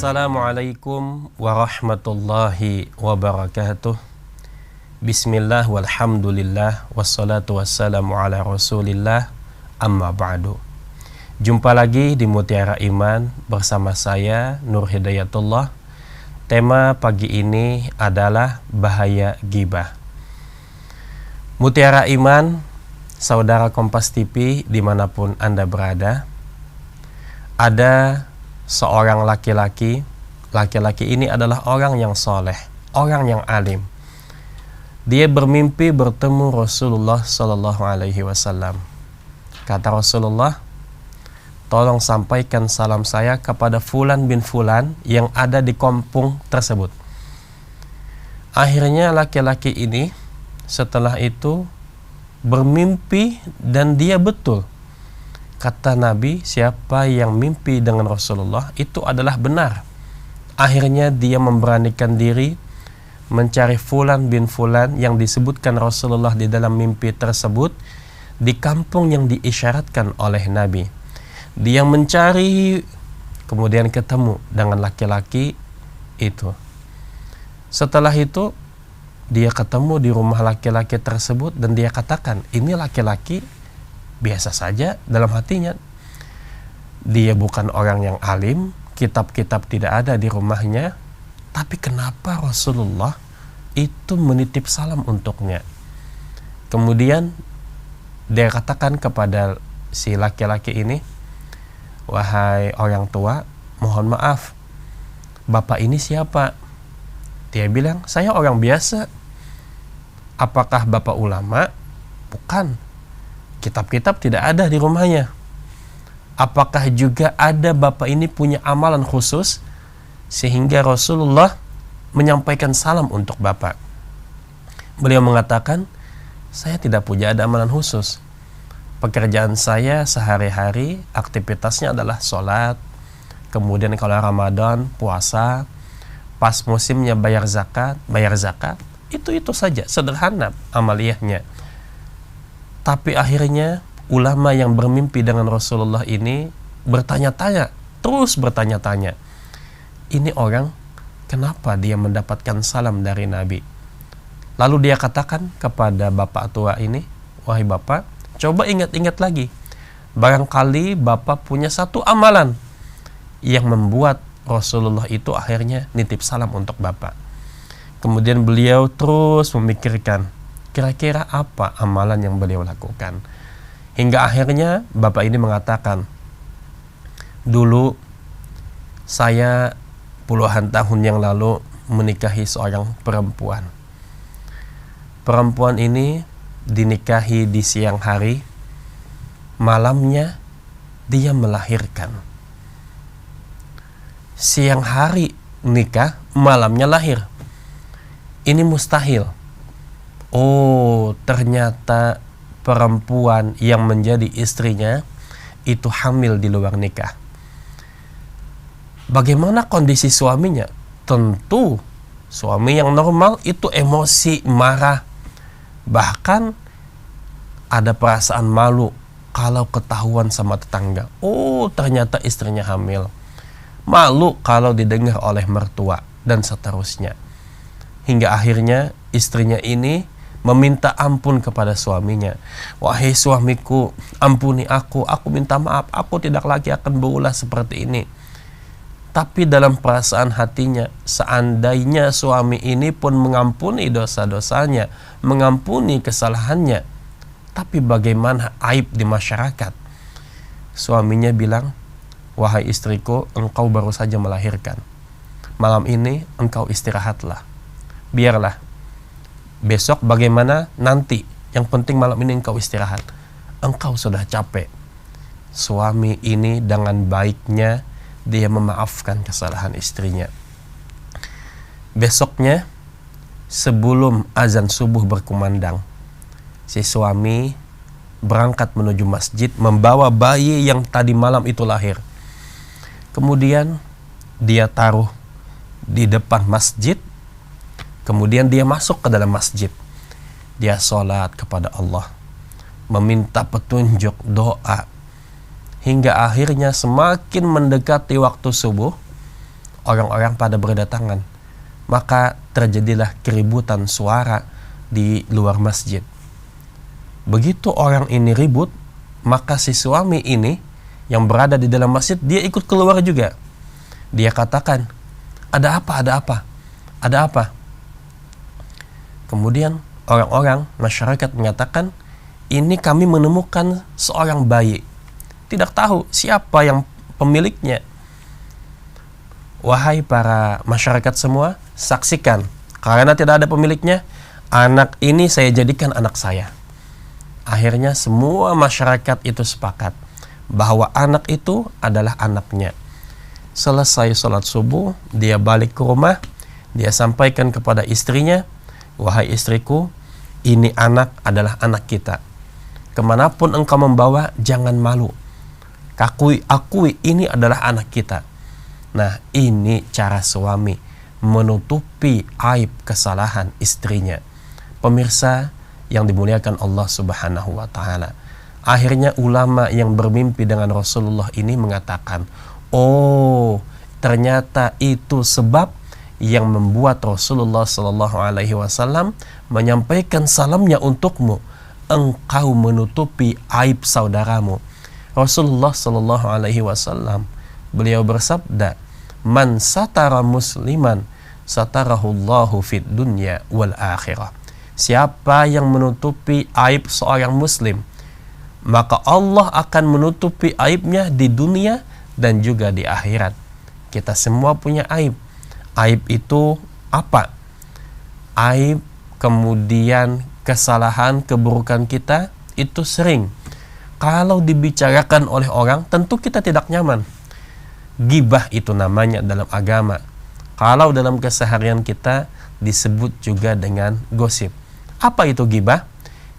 Assalamualaikum warahmatullahi wabarakatuh. Bismillah walhamdulillah wassalatu wassalamu ala rasulillah, amma ba'du. Jumpa lagi di Mutiara Iman bersama saya Nur Hidayatullah. Tema pagi ini adalah bahaya ghibah. Mutiara Iman, saudara Kompas TV dimanapun Anda berada, ada seorang laki-laki. Laki-laki ini adalah orang yang soleh, orang yang alim. Dia bermimpi bertemu Rasulullah Sallallahu Alaihi Wasallam. Kata Rasulullah, tolong sampaikan salam saya kepada Fulan bin Fulan yang ada di kampung tersebut. Akhirnya laki-laki ini setelah itu bermimpi dan dia betul. Kata Nabi, siapa yang mimpi dengan Rasulullah itu adalah benar. Akhirnya dia memberanikan diri mencari Fulan bin Fulan yang disebutkan Rasulullah di dalam mimpi tersebut di kampung yang diisyaratkan oleh Nabi. Dia mencari, kemudian ketemu dengan laki-laki itu. Setelah itu dia ketemu di rumah laki-laki tersebut dan dia katakan, ini laki-laki biasa saja dalam hatinya. Dia bukan orang yang alim, kitab-kitab tidak ada di rumahnya, tapi kenapa Rasulullah itu menitip salam untuknya? Kemudian dia katakan kepada si laki-laki ini, wahai orang tua, mohon maaf, bapak ini siapa? Dia bilang, saya orang biasa. Apakah bapak ulama? Bukan. Kitab-kitab tidak ada di rumahnya. Apakah juga ada bapak ini punya amalan khusus sehingga Rasulullah menyampaikan salam untuk bapak? Beliau mengatakan, saya tidak punya ada amalan khusus. Pekerjaan saya sehari-hari aktivitasnya adalah sholat, kemudian kalau Ramadan puasa, pas musimnya bayar zakat, itu saja, sederhana amaliyahnya. Tapi akhirnya ulama yang bermimpi dengan Rasulullah ini bertanya-tanya, terus bertanya-tanya. Ini orang, kenapa dia mendapatkan salam dari Nabi? Lalu dia katakan kepada bapak tua ini, wahai bapak, coba ingat-ingat lagi. Barangkali bapak punya satu amalan yang membuat Rasulullah itu akhirnya nitip salam untuk bapak. Kemudian beliau terus memikirkan, kira-kira apa amalan yang beliau lakukan. Hingga akhirnya bapak ini mengatakan, dulu saya puluhan tahun yang lalu menikahi seorang perempuan. Perempuan ini dinikahi di siang hari, malamnya dia melahirkan. Siang hari nikah, malamnya lahir. Ini mustahil. Oh, ternyata perempuan yang menjadi istrinya itu hamil di luar nikah. Bagaimana kondisi suaminya? Tentu suami yang normal itu emosi, marah, bahkan ada perasaan malu kalau ketahuan sama tetangga. Oh, ternyata istrinya hamil. Malu kalau didengar oleh mertua dan seterusnya. Hingga akhirnya istrinya ini meminta ampun kepada suaminya. Wahai suamiku, ampuni aku minta maaf, aku tidak lagi akan berulah seperti ini. Tapi dalam perasaan hatinya, seandainya suami ini pun mengampuni dosa-dosanya, mengampuni kesalahannya, tapi bagaimana aib di masyarakat? Suaminya bilang, wahai istriku, engkau baru saja melahirkan. Malam ini engkau istirahatlah. Biarlah besok bagaimana nanti, yang penting malam ini engkau istirahat. Engkau sudah capek. Suami ini dengan baiknya dia memaafkan kesalahan istrinya. Besoknya sebelum azan subuh berkumandang, si suami berangkat menuju masjid membawa bayi yang tadi malam itu lahir. Kemudian dia taruh di depan masjid. Kemudian dia masuk ke dalam masjid. Dia sholat kepada Allah, meminta petunjuk, doa. Hingga akhirnya semakin mendekati waktu subuh, orang-orang pada berdatangan. Maka terjadilah keributan suara di luar masjid. Begitu orang ini ribut, maka si suami ini yang berada di dalam masjid, dia ikut keluar juga. Dia katakan, ada apa, ada apa, ada apa? Kemudian orang-orang, masyarakat mengatakan, ini kami menemukan seorang bayi. Tidak tahu siapa yang pemiliknya. Wahai para masyarakat semua, saksikan. Karena tidak ada pemiliknya, anak ini saya jadikan anak saya. Akhirnya semua masyarakat itu sepakat bahwa anak itu adalah anaknya. Selesai sholat subuh, dia balik ke rumah, dia sampaikan kepada istrinya, wahai istriku, ini anak adalah anak kita. Kemanapun engkau membawa, jangan malu. Akui ini adalah anak kita. Nah, ini cara suami menutupi aib kesalahan istrinya. Pemirsa yang dimuliakan Allah Subhanahu wa taala. Akhirnya ulama yang bermimpi dengan Rasulullah ini mengatakan, oh, ternyata itu sebab yang membuat Rasulullah sallallahu alaihi wasallam menyampaikan salamnya untukmu. Engkau menutupi aib saudaramu. Rasulullah sallallahu alaihi wasallam beliau bersabda, man satara musliman satarahullahu fid dunya wal akhirah. Siapa yang menutupi aib seorang muslim, maka Allah akan menutupi aibnya di dunia dan juga di akhirat. Kita semua punya aib. Aib itu apa? Aib, kemudian kesalahan, keburukan kita itu sering. Kalau dibicarakan oleh orang, tentu kita tidak nyaman. Gibah itu namanya dalam agama. Kalau dalam keseharian kita disebut juga dengan gosip. Apa itu gibah?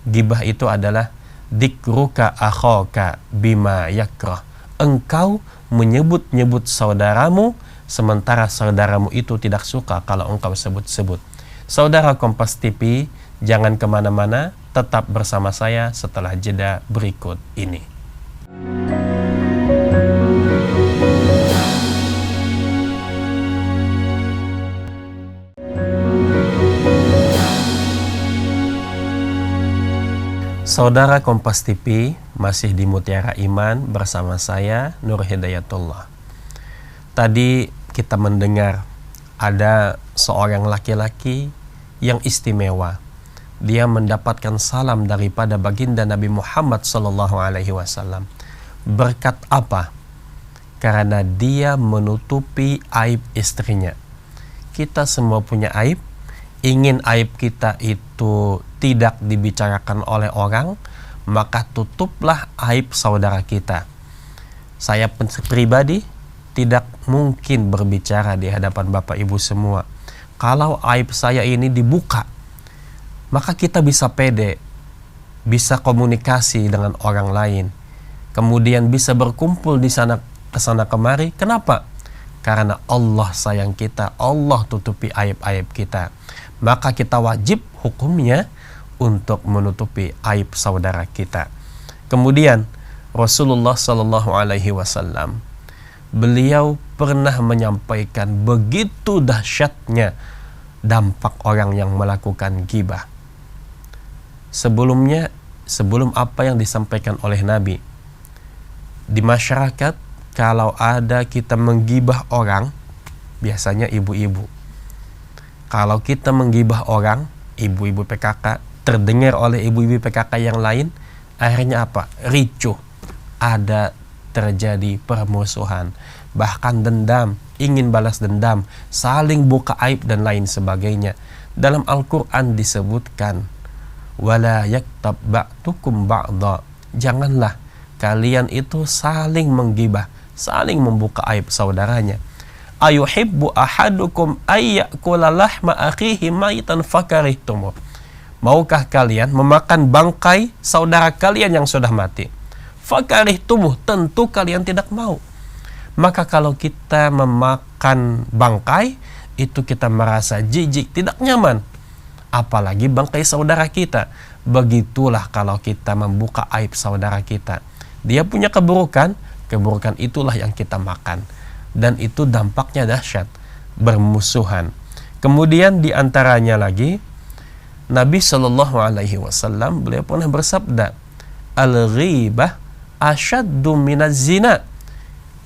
Gibah itu adalah dikruka akhaka bima yakrah. Engkau menyebut-nyebut saudaramu, sementara saudaramu itu tidak suka kalau engkau sebut-sebut. Saudara Kompas TV, jangan kemana-mana, tetap bersama saya setelah jeda berikut ini. Saudara Kompas TV, masih di Mutiara Iman bersama saya Nur Hidayatullah. Tadi kita mendengar ada seorang laki-laki yang istimewa. Dia mendapatkan salam daripada baginda Nabi Muhammad SAW. Berkat apa? Karena dia menutupi aib istrinya. Kita semua punya aib. Ingin aib kita itu tidak dibicarakan oleh orang, maka tutuplah aib saudara kita. Saya pribadi tidak mungkin berbicara di hadapan Bapak Ibu semua. Kalau aib saya ini dibuka, maka kita bisa pede, bisa komunikasi dengan orang lain, kemudian bisa berkumpul di sana kesana kemari. Kenapa? Karena Allah sayang kita, Allah tutupi aib-aib kita. Maka kita wajib hukumnya untuk menutupi aib saudara kita. Kemudian Rasulullah Sallallahu Alaihi Wasallam, beliau pernah menyampaikan begitu dahsyatnya dampak orang yang melakukan ghibah. Sebelum apa yang disampaikan oleh Nabi, di masyarakat kalau ada kita menggibah orang, biasanya ibu-ibu. Kalau kita menggibah orang, ibu-ibu PKK, terdengar oleh ibu-ibu PKK yang lain, akhirnya apa? Ricuh. Ada terjadi permusuhan, bahkan dendam, ingin balas dendam, saling buka aib dan lain sebagainya. Dalam Al-Quran disebutkan, wala yaktab ba'dukum ba'dha. Janganlah kalian itu saling menggibah, saling membuka aib saudaranya. Ayuhibbu ahadukum ayyakula lahma akhihi maitan fakarihtumu. Maukah kalian memakan bangkai saudara kalian yang sudah mati? Fakarihtumu, tentu kalian tidak mau. Maka kalau kita memakan bangkai, itu kita merasa jijik, tidak nyaman. Apalagi bangkai saudara kita. Begitulah kalau kita membuka aib saudara kita. Dia punya keburukan, keburukan itulah yang kita makan. dan itu dampaknya dahsyat, bermusuhan. Kemudian di antaranya lagi Nabi Shallallahu Alaihi Wasallam beliau pernah bersabda, al-ghibah asyaddu minaz zina.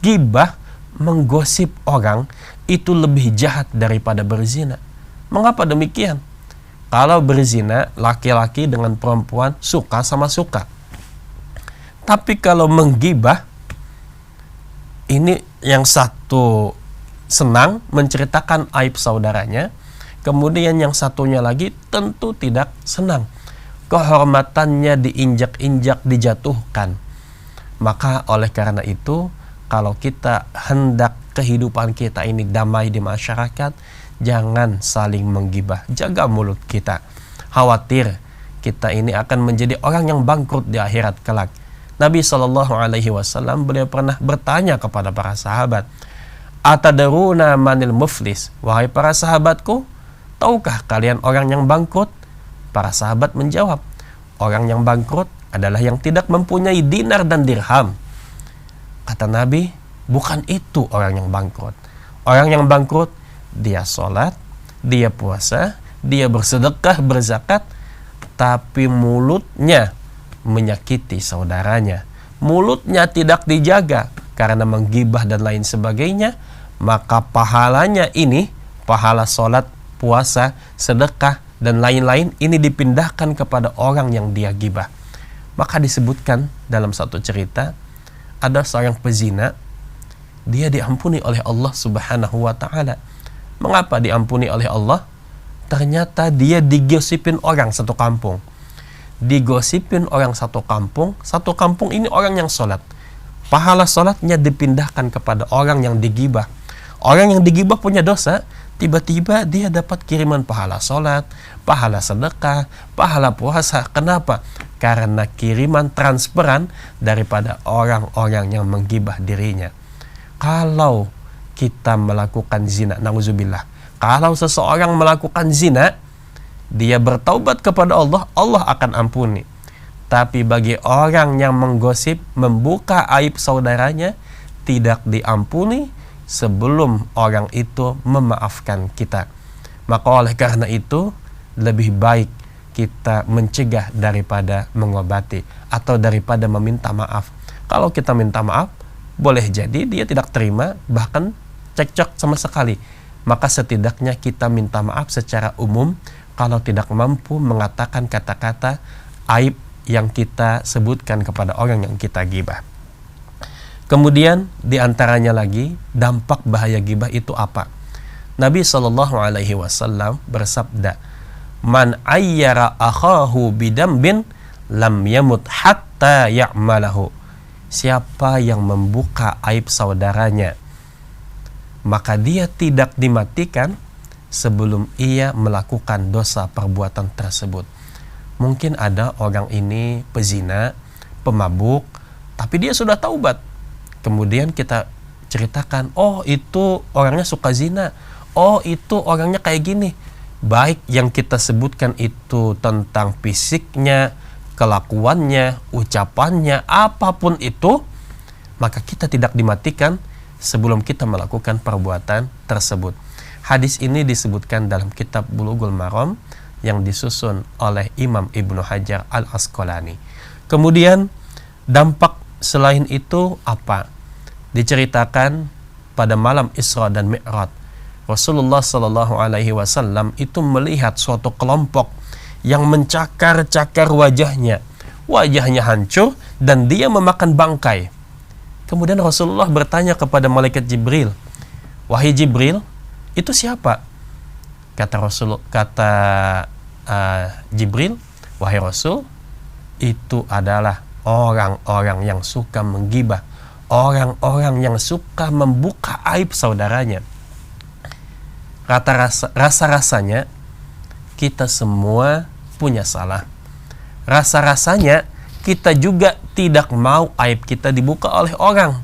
Gibah, menggosip orang, itu lebih jahat daripada berzina. Mengapa demikian? Kalau berzina, laki-laki dengan perempuan suka sama suka. Tapi kalau menggibah, ini yang satu senang menceritakan aib saudaranya, kemudian yang satunya lagi tentu tidak senang. Kehormatannya diinjak-injak, dijatuhkan. Maka oleh karena itu, kalau kita hendak kehidupan kita ini damai di masyarakat, jangan saling menggibah, jaga mulut kita. Khawatir kita ini akan menjadi orang yang bangkrut di akhirat kelak. Nabi Shallallahu Alaihi Wasallam beliau pernah bertanya kepada para sahabat, atadaruna manil muflis, wahai para sahabatku, tahukah kalian orang yang bangkrut? Para sahabat menjawab, orang yang bangkrut adalah yang tidak mempunyai dinar dan dirham. Kata Nabi, bukan itu orang yang bangkrut. Orang yang bangkrut, dia sholat, dia puasa, dia bersedekah, berzakat, tapi mulutnya menyakiti saudaranya. Mulutnya tidak dijaga karena menggibah dan lain sebagainya, maka pahalanya ini, pahala sholat, puasa, sedekah, dan lain-lain, ini dipindahkan kepada orang yang dia gibah. Maka disebutkan dalam satu cerita, ada seorang pezina, dia diampuni oleh Allah Subhanahu wa Ta'ala. Mengapa diampuni oleh Allah? Ternyata dia digosipin orang satu kampung. Digosipin orang satu kampung ini orang yang sholat. Pahala sholatnya dipindahkan kepada orang yang digibah. Orang yang digibah punya dosa, tiba-tiba dia dapat kiriman pahala sholat, pahala sedekah, pahala puasa. Kenapa? Karena kiriman transferan daripada orang-orang yang menggibah dirinya. Kalau kita melakukan zina, na'udzubillah, kalau seseorang melakukan zina, dia bertaubat kepada Allah, Allah akan ampuni. Tapi bagi orang yang menggosip, membuka aib saudaranya, tidak diampuni sebelum orang itu memaafkan kita. Maka oleh karena itu, lebih baik kita mencegah daripada mengobati atau daripada meminta maaf. Kalau kita minta maaf, boleh jadi dia tidak terima, bahkan cekcok sama sekali. Maka setidaknya kita minta maaf secara umum kalau tidak mampu mengatakan kata-kata aib yang kita sebutkan kepada orang yang kita gibah. Kemudian diantaranya lagi, dampak bahaya gibah itu apa? Nabi Shallallahu Alaihi Wasallam bersabda, man ayyara akhahu bidambin lam yamut hatta ya'malahu. Siapa yang membuka aib saudaranya, maka dia tidak dimatikan sebelum ia melakukan dosa perbuatan tersebut. Mungkin ada orang ini pezina, pemabuk, tapi dia sudah taubat. Kemudian kita ceritakan, oh itu orangnya suka zina, oh itu orangnya kayak gini. Baik yang kita sebutkan itu tentang fisiknya, kelakuannya, ucapannya, apapun itu, maka kita tidak dimatikan sebelum kita melakukan perbuatan tersebut. Hadis ini disebutkan dalam kitab Bulughul Maram yang disusun oleh Imam Ibnu Hajar Al-Asqalani. Kemudian dampak selain itu apa? Diceritakan pada malam Isra dan Mi'raj, Rasulullah Sallallahu Alaihi Wasallam itu melihat suatu kelompok yang mencakar-cakar wajahnya hancur dan dia memakan bangkai. Kemudian Rasulullah bertanya kepada malaikat Jibril, wahai Jibril, itu siapa? Kata Jibril, wahai Rasul, itu adalah orang-orang yang suka menggibah, orang-orang yang suka membuka aib saudaranya. Rasa-rasanya kita semua punya salah. Rasa-rasanya kita juga tidak mau aib kita dibuka oleh orang.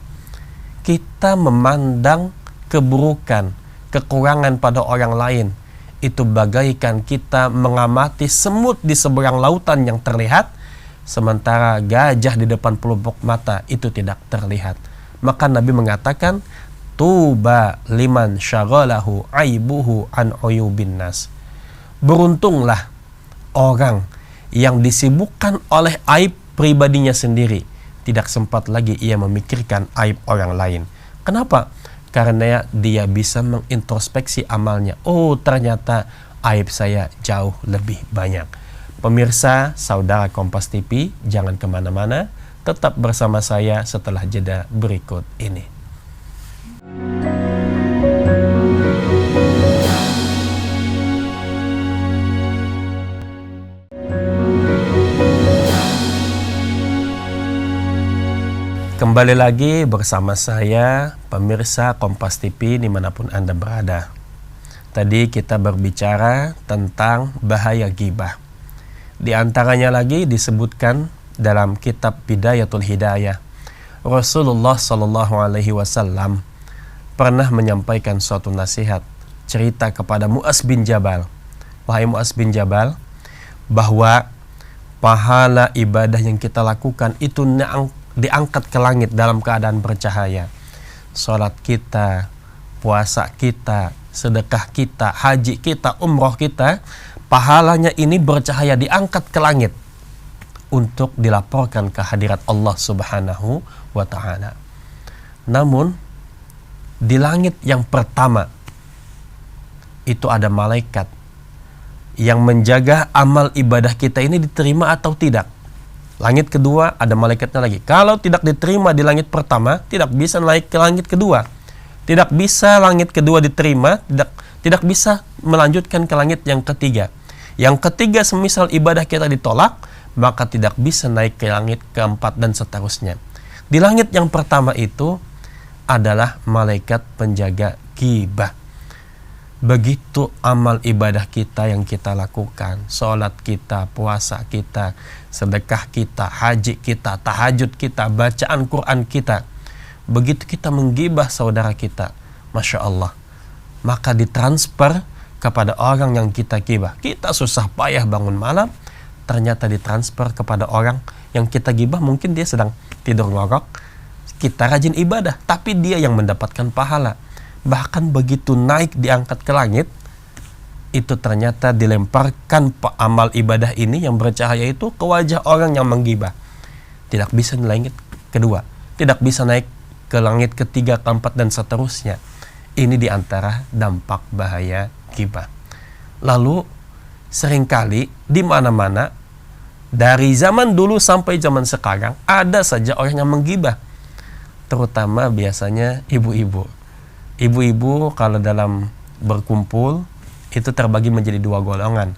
Kita memandang keburukan, kekurangan pada orang lain, itu bagaikan kita mengamati semut di seberang lautan yang terlihat, sementara gajah di depan pelupuk mata itu tidak terlihat. Maka Nabi mengatakan, tuba liman syaghalahu aibuhu an uyubin nas. Beruntunglah orang yang disibukkan oleh aib pribadinya sendiri, tidak sempat lagi ia memikirkan aib orang lain. Kenapa? Karena dia bisa mengintrospeksi amalnya. Oh, ternyata aib saya jauh lebih banyak. Pemirsa, saudara Kompas TV, jangan kemana-mana, tetap bersama saya setelah jeda berikut ini. Kembali lagi bersama saya, pemirsa Kompas TV dimanapun Anda berada. Tadi kita berbicara tentang bahaya ghibah. Di antaranya lagi disebutkan dalam kitab Bidayatul Hidayah, Rasulullah SAW pernah menyampaikan suatu nasihat, cerita kepada Mu'az bin Jabal. Wahai Mu'az bin Jabal, bahwa pahala ibadah yang kita lakukan itu diangkat ke langit dalam keadaan bercahaya. Salat kita, puasa kita, sedekah kita, haji kita, umroh kita, pahalanya ini bercahaya, diangkat ke langit untuk dilaporkan ke hadirat Allah Subhanahu wa ta'ala. Namun di langit yang pertama itu ada malaikat yang menjaga amal ibadah kita ini diterima atau tidak. Langit kedua ada malaikatnya lagi. Kalau tidak diterima di langit pertama, tidak bisa naik ke langit kedua. Tidak bisa langit kedua diterima, tidak bisa melanjutkan ke langit yang ketiga. Yang ketiga, semisal ibadah kita ditolak, maka tidak bisa naik ke langit keempat dan seterusnya. Di langit yang pertama itu adalah malaikat penjaga ghibah. Begitu amal ibadah kita yang kita lakukan, sholat kita, puasa kita, sedekah kita, haji kita, tahajud kita, bacaan Quran kita, begitu kita menggibah saudara kita, Masya Allah, maka ditransfer kepada orang yang kita gibah. Kita susah payah bangun malam, ternyata ditransfer kepada orang yang kita gibah. Mungkin dia sedang tidur ngorok, kita rajin ibadah, tapi dia yang mendapatkan pahala. Bahkan begitu naik diangkat ke langit, itu ternyata dilemparkan amal ibadah ini yang bercahaya itu ke wajah orang yang menggibah. Tidak bisa naik langit kedua, tidak bisa naik ke langit ketiga, keempat, dan seterusnya. Ini diantara dampak bahaya ghibah. Lalu seringkali di mana-mana, dari zaman dulu sampai zaman sekarang, ada saja orang yang menggibah. Terutama biasanya ibu-ibu. Ibu-ibu kalau dalam berkumpul itu terbagi menjadi dua golongan.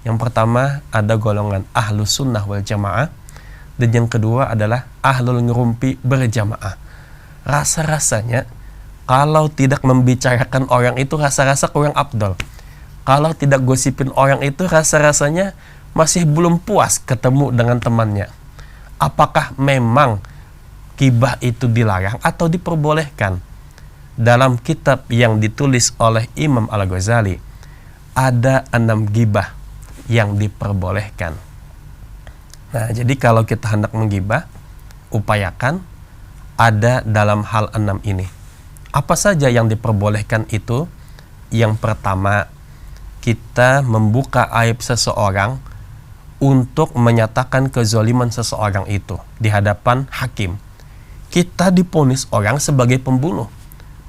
Yang pertama ada golongan ahlus sunnah wal jamaah, dan yang kedua adalah ahlul ngerumpi berjamaah. Rasa-rasanya kalau tidak membicarakan orang itu rasa-rasa kurang afdol. Kalau tidak gosipin orang itu rasa-rasanya masih belum puas ketemu dengan temannya. Apakah memang ghibah itu dilarang atau diperbolehkan? Dalam kitab yang ditulis oleh Imam Al-Ghazali ada 6 ghibah yang diperbolehkan. Nah, jadi kalau kita hendak menggibah, upayakan ada dalam hal 6 ini. Apa saja yang diperbolehkan itu? Yang pertama, kita membuka aib seseorang untuk menyatakan kezaliman seseorang itu di hadapan hakim. Kita diponis orang sebagai pembunuh,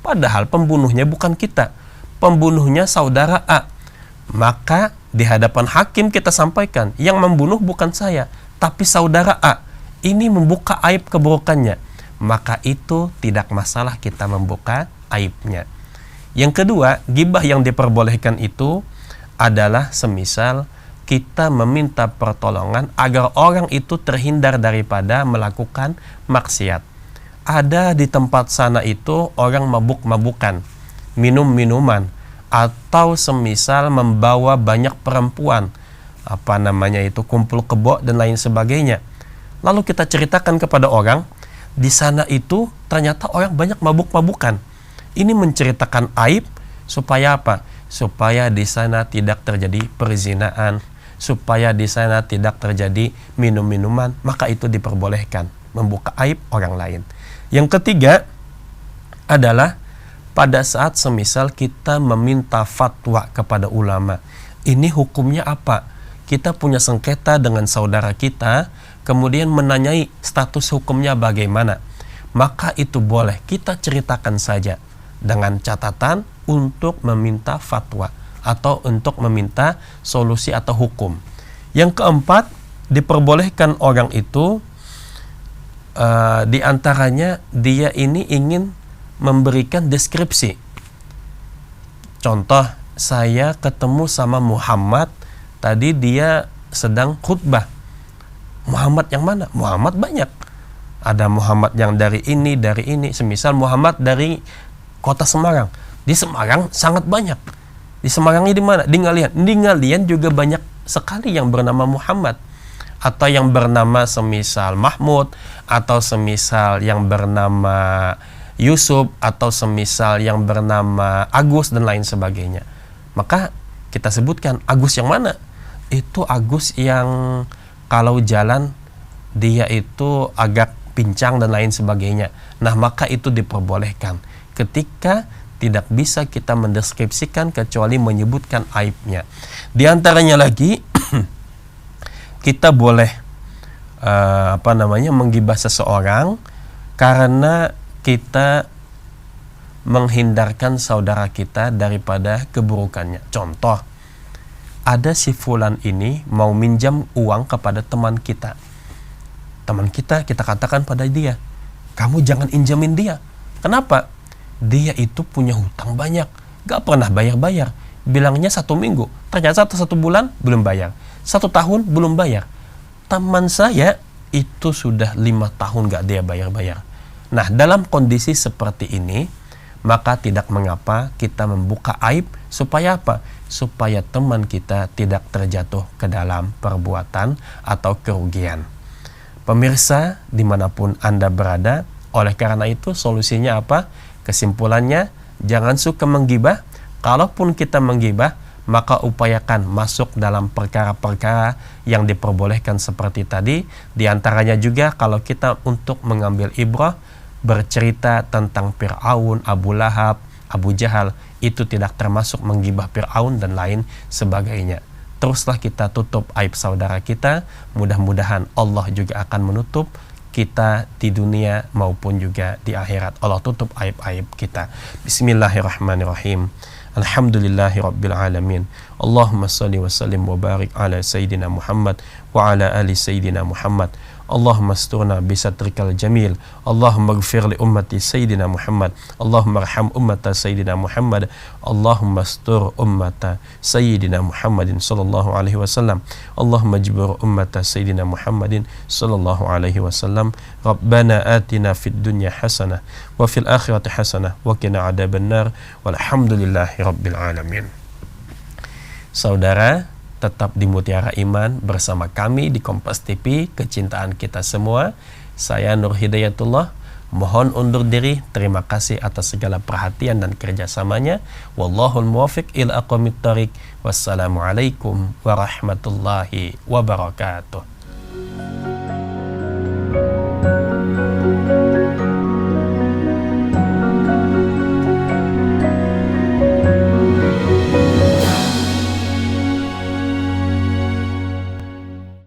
padahal pembunuhnya bukan kita, pembunuhnya saudara A. Maka di hadapan hakim kita sampaikan, yang membunuh bukan saya, tapi saudara A. Ini membuka aib keburukannya. Maka itu tidak masalah kita membuka aibnya. Yang kedua, ghibah yang diperbolehkan itu adalah semisal kita meminta pertolongan agar orang itu terhindar daripada melakukan maksiat. Ada di tempat sana itu orang mabuk-mabukan, minum-minuman, atau semisal membawa banyak perempuan, kumpul kebo dan lain sebagainya. Lalu kita ceritakan kepada orang, di sana itu ternyata orang banyak mabuk-mabukan. Ini menceritakan aib supaya apa? Supaya di sana tidak terjadi perzinaan, supaya di sana tidak terjadi minum-minuman, maka itu diperbolehkan, membuka aib orang lain. Yang ketiga adalah pada saat semisal kita meminta fatwa kepada ulama, ini hukumnya apa? Kita punya sengketa dengan saudara kita, kemudian menanyai status hukumnya bagaimana, maka itu boleh kita ceritakan saja dengan catatan untuk meminta fatwa atau untuk meminta solusi atau hukum. Yang keempat, diperbolehkan orang itu diantaranya dia ini ingin memberikan deskripsi. Contoh, saya ketemu sama Muhammad, tadi dia sedang khutbah. Muhammad yang mana? Muhammad banyak. Ada Muhammad yang dari ini, semisal Muhammad dari kota Semarang. Di Semarang sangat banyak. Di Semarangnya di mana? Di Ngalian. Di Ngalian juga banyak sekali yang bernama Muhammad, atau yang bernama semisal Mahmud, atau semisal yang bernama Yusuf, atau semisal yang bernama Agus dan lain sebagainya. Maka kita sebutkan Agus yang mana? Itu Agus yang kalau jalan dia itu agak pincang dan lain sebagainya. Nah, maka itu diperbolehkan ketika tidak bisa kita mendeskripsikan kecuali menyebutkan aibnya. Di antaranya lagi kita boleh menggibah seseorang karena kita menghindarkan saudara kita daripada keburukannya. Contoh, ada si fulan ini mau minjam uang kepada teman kita. Teman kita katakan pada dia, kamu jangan injamin dia. Kenapa? Dia itu punya hutang banyak, gak pernah bayar-bayar. Bilangnya 1 minggu, ternyata 1 bulan belum bayar, 1 tahun belum bayar. Teman saya itu sudah 5 tahun gak dia bayar-bayar. Nah, dalam kondisi seperti ini, maka tidak mengapa kita membuka aib. Supaya apa? Supaya teman kita tidak terjatuh ke dalam perbuatan atau kerugian. Pemirsa, dimanapun Anda berada, oleh karena itu solusinya apa? Kesimpulannya, jangan suka menggibah. Kalaupun kita menggibah, maka upayakan masuk dalam perkara-perkara yang diperbolehkan seperti tadi. Di antaranya juga kalau kita untuk mengambil ibrah, bercerita tentang Fir'aun, Abu Lahab, Abu Jahal, itu tidak termasuk menggibah Fir'aun dan lain sebagainya. Teruslah kita tutup aib saudara kita. Mudah-mudahan Allah juga akan menutup kita di dunia maupun juga di akhirat. Allah tutup aib-aib kita. Bismillahirrahmanirrahim. Alhamdulillahi Rabbil Alamin. Allahumma salli wa sallim wa barik ala Sayyidina Muhammad wa ala ali Sayyidina Muhammad. Allahumma asturna bisatrikal jamil. Allahumma gfir li ummati Sayyidina Muhammad. Allahumma arham ummata Sayyidina Muhammad. Allahumma astur ummata Sayyidina Muhammadin sallallahu alaihi wasallam. Allahumma jibur ummata Sayyidina Muhammadin sallallahu alaihi wasallam. Rabbana atina fid dunya hasanah wa fil akhirati hasanah wa qina adzaban nar. Walhamdulillahi rabbil alamin. Saudara, tetap di Mutiara Iman bersama kami di Kompas TV, kecintaan kita semua. Saya Nur Hidayatullah, mohon undur diri. Terima kasih atas segala perhatian dan kerjasamanya. Wallahul muwafiq ila aqwamit thoriq. Wassalamualaikum warahmatullahi wabarakatuh.